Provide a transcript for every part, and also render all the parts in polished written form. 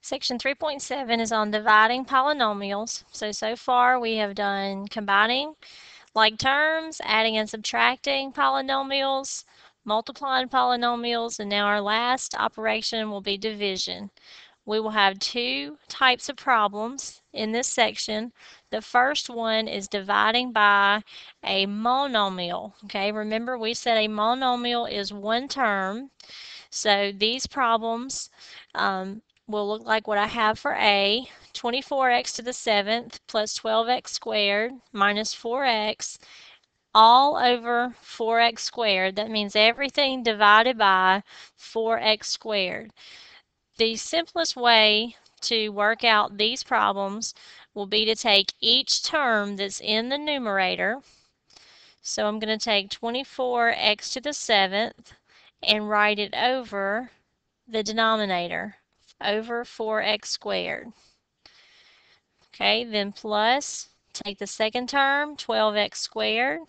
Section 3.7 is on dividing polynomials. So far we have done combining like terms, adding and subtracting polynomials, multiplying polynomials, and now our last operation will be division. We will have two types of problems in this section. The first one is dividing by a monomial. Okay, remember we said a monomial is one term. So these problems will look like what I have for A, 24x to the 7th plus 12x squared minus 4x all over 4x squared. That means everything divided by 4x squared. The simplest way to work out these problems will be to take each term that's in the numerator. So I'm going to take 24x to the 7th and write it over the denominator, over 4x squared. Okay, then plus, take the second term, 12x squared,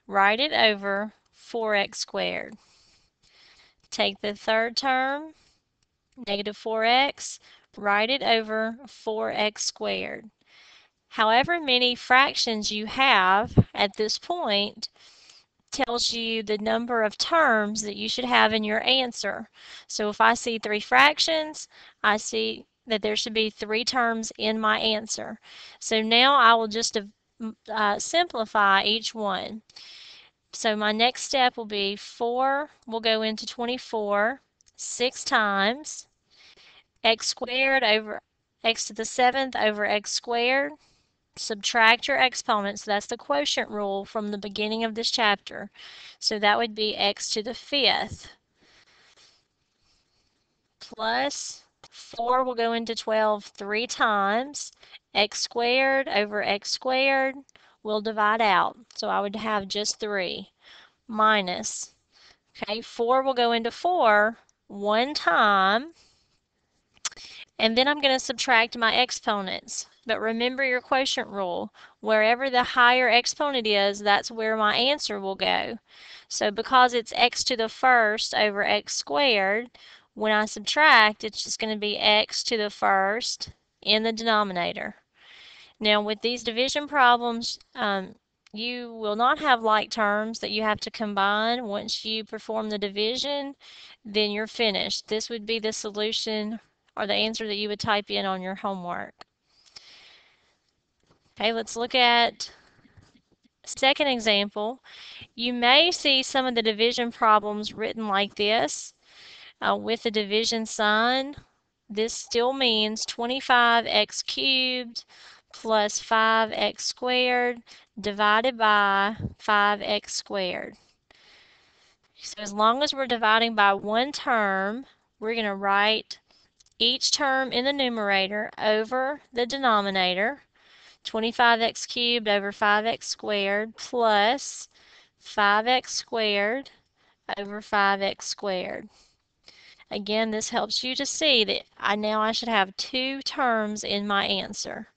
write it over 4x squared. Take the third term, negative 4x, write it over 4x squared. However many fractions you have at this point tells you the number of terms that you should have in your answer. So if I see 3 fractions, I see that there should be 3 terms in my answer. So now I will just simplify each one. So my next step will be 4 will go into 24 6 times, x squared over x to the 7th over x squared. Subtract your exponents. So that's the quotient rule from the beginning of this chapter. So that would be x to the 5th. Plus 4 will go into 12 3 times. X squared over x squared will divide out. So I would have just 3 minus. Okay, 4 will go into 4 1 time. And then I'm going to subtract my exponents. But remember your quotient rule. Wherever the higher exponent is, that's where my answer will go. So because it's x to the 1st over x squared, when I subtract, it's just going to be x to the 1st in the denominator. Now with these division problems, you will not have like terms that you have to combine. Once you perform the division, then you're finished. This would be the solution or the answer that you would type in on your homework. Okay, let's look at second example. You may see some of the division problems written like this with the division sign. This still means 25x cubed plus 5x squared divided by 5x squared. So as long as we're dividing by one term, we're going to write each term in the numerator over the denominator, 25x cubed over 5x squared plus 5x squared over 5x squared. Again, this helps you to see that I should have 2 terms in my answer.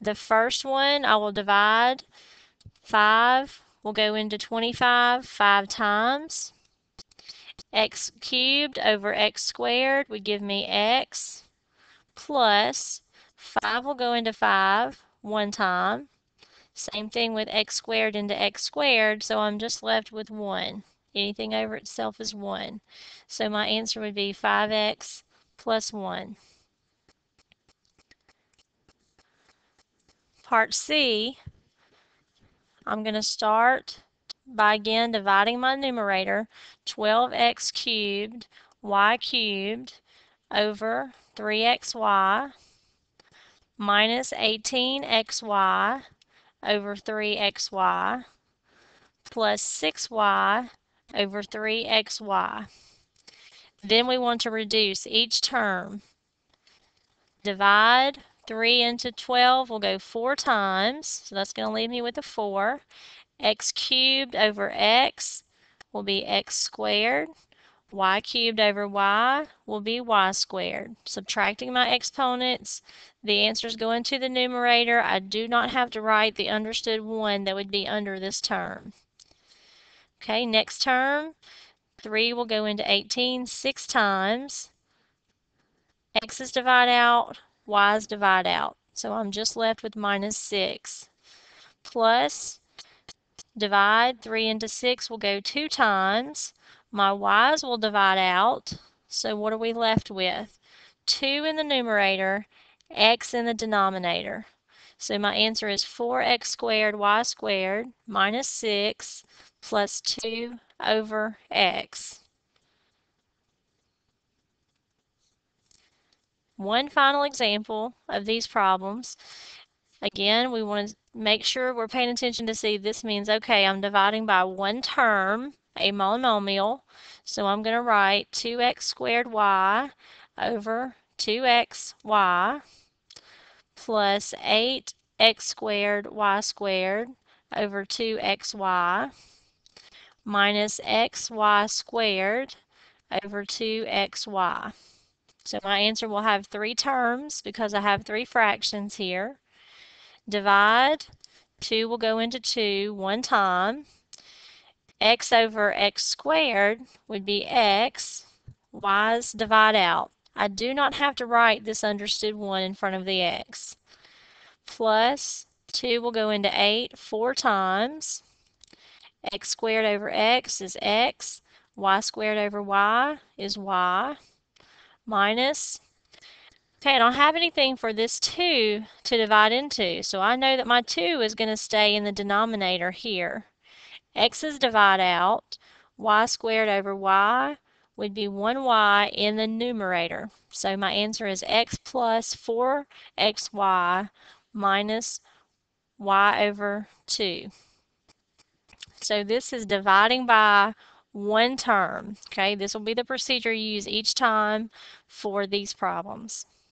The first one I will divide. 5 will go into 25 5 times. X cubed over x squared would give me x plus 5 will go into 5 one time. Same thing with x squared into x squared, so I'm just left with 1. Anything over itself is 1. So my answer would be 5x plus 1. Part C, I'm going to start by again dividing my numerator, 12x cubed y cubed over 3xy minus 18xy over 3xy plus 6y over 3xy. Then we want to reduce each term. Divide 3 into 12 will go 4 times, so that's going to leave me with a 4. X cubed over x will be x squared. Y cubed over y will be y squared. Subtracting my exponents, the answers go into the numerator. I do not have to write the understood 1 that would be under this term. Okay, next term, 3 will go into 18 6 times. X's divide out, Y's divide out. So I'm just left with minus 6. Plus, divide 3 into 6 will go 2 times. My Y's will divide out. So what are we left with? 2 in the numerator, X in the denominator. So my answer is 4x squared y squared minus 6 plus 2 over x. One final example of these problems. Again, we want to make sure we're paying attention to see this means, okay, I'm dividing by one term, a monomial. So I'm going to write 2x squared y over 2xy plus 8x squared y squared over 2xy minus xy squared over 2xy. So my answer will have 3 terms because I have 3 fractions here. Divide, 2 will go into 2 one time. X over x squared would be x. Y's divide out. I do not have to write this understood 1 in front of the x. Plus 2 will go into 8 4 times. X squared over x is x. Y squared over y is y. Minus, okay, I don't have anything for this 2 to divide into, so I know that my 2 is going to stay in the denominator here. X's divide out. Y squared over y would be 1y in the numerator. So my answer is x plus 4xy minus y over 2. So this is dividing by one term. Okay, this will be the procedure you use each time for these problems.